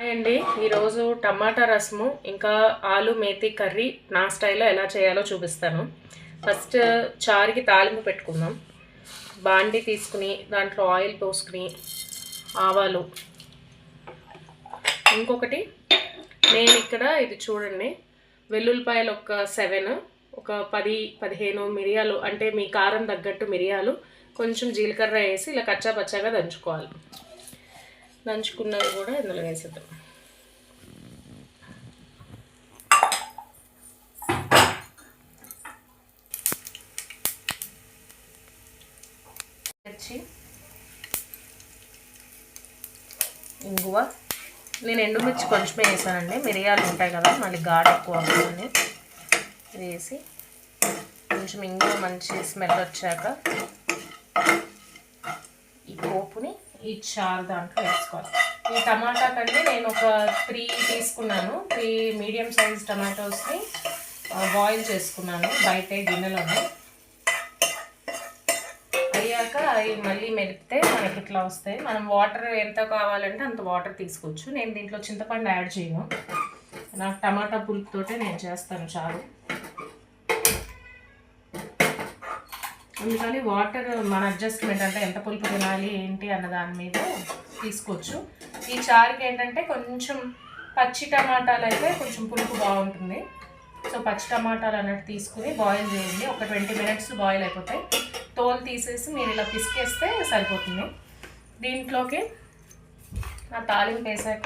Hi అండి, ఈరోజు టమాటా రసము ఇంకా ఆలు మేతి కర్రీ నా స్టైల్లో ఎలా చేయాలో చూపిస్తాను. ఫస్ట్ చారుకి తాలింపు పెట్టుకుందాం. బాండి తీసుకుని దాంట్లో ఆయిల్ పోసుకుని ఆవాలు, ఇంకొకటి నేను ఇక్కడ ఇది చూడండి, వెల్లుల్లిపాయలు ఒక 7, ఒక 10-15 మిరియాలు, అంటే మీ కారం తగ్గట్టు మిరియాలు, కొంచెం జీలకర్ర వేసి ఇలా కచ్చా పచ్చాగా దంచుకోవాలి. దంచుకున్నవి కూడా ఇందులో వేసేద్దాం. ఇంగువ, నేను ఎండుమిర్చి కొంచెమే వేసానండి, మిరియాలు ఉంటాయి కదా మళ్ళీ ఘాటు ఎక్కువ అవుతుంది. వేసి కొంచెం ఇంగువ మంచి స్మెల్ వచ్చాక ఈ పోపుని ఈ చారు దాంట్లో వేసుకోవాలి. ఈ టమాటా కంటే నేను ఒక 3 తీసుకున్నాను. 3 మీడియం సైజ్ టమాటోస్ని బాయిల్ చేసుకున్నాను బయట గిన్నెలోనే. అయ్యాక అవి మళ్ళీ మెరిపితే మనకి ఇట్లా వస్తాయి. మనం వాటర్ ఎంత కావాలంటే అంత వాటర్ తీసుకోవచ్చు. నేను దీంట్లో చింతపండు యాడ్ చేయను, నాకు టమాటా పులుపుతోటే నేను చేస్తాను చారు. అందుకని వాటర్ మన అడ్జస్ట్మెంట్, అంటే ఎంత పులుపు తినాలి ఏంటి అన్న దాని మీద తీసుకోవచ్చు. ఈ చారుకి ఏంటంటే కొంచెం పచ్చి టమాటాలు అయితే కొంచెం పులుపు బాగుంటుంది. సో పచ్చి టమాటాలు అన్నట్టు తీసుకుని బాయిల్ చేయండి. ఒక 20 మినిట్స్ బాయిల్ అయిపోతాయి. తోలు తీసేసి మీరు ఇలా పిసికేస్తే సరిపోతుంది. దీంట్లోకి ఆ తాలింపు వేసాక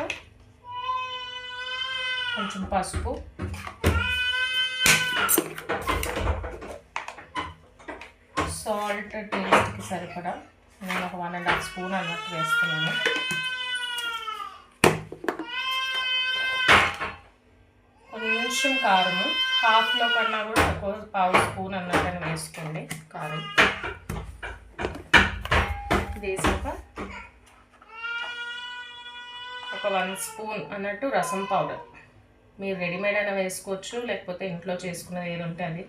కొంచెం పసుపు, సాల్ట్ టేస్ట్కి సరిపడా, నేను ఒక 1.5 స్పూన్ అన్నట్టు వేస్తున్నాను. కొంచెం కారము, హాఫ్లో కన్నా కూడా తక్కువ 1/2 స్పూన్ అన్నట్టు వేసుకోండి కారం. వేసాక ఒక 1 స్పూన్ అన్నట్టు రసం పౌడర్, మీరు రెడీమేడ్ అయినా వేసుకోవచ్చు, లేకపోతే ఇంట్లో చేసుకున్నది ఏది ఉంటే అది.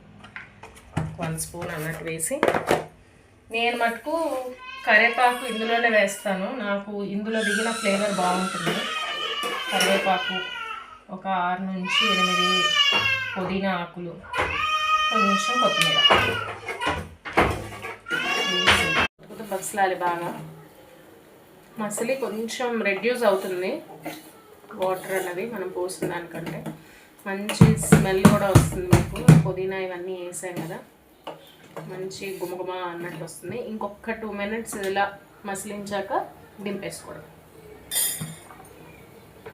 1 స్పూన్ అన్నట్టు వేసి, నేను మటుకు కరివేపాకు ఇందులోనే వేస్తాను, నాకు ఇందులో దిగిన ఫ్లేవర్ బాగుంటుంది. కరివేపాకు ఒక 6 నుంచి 8 పుదీనా ఆకులు, కొంచెం కొత్తిమీర మసలాలి. బాగా మసలి కొంచెం రెడ్యూస్ అవుతుంది వాటర్ అన్నది మనం పోసిన దానికంటే. మంచి స్మెల్ కూడా వస్తుంది మీకు, పుదీనా ఇవన్నీ వేసాం కదా, మంచి గుమగుమ అన్నట్టు వస్తుంది. ఇంకొక 2 మినిట్స్ ఇలా మసిలించాక దింపేసుకోవడం.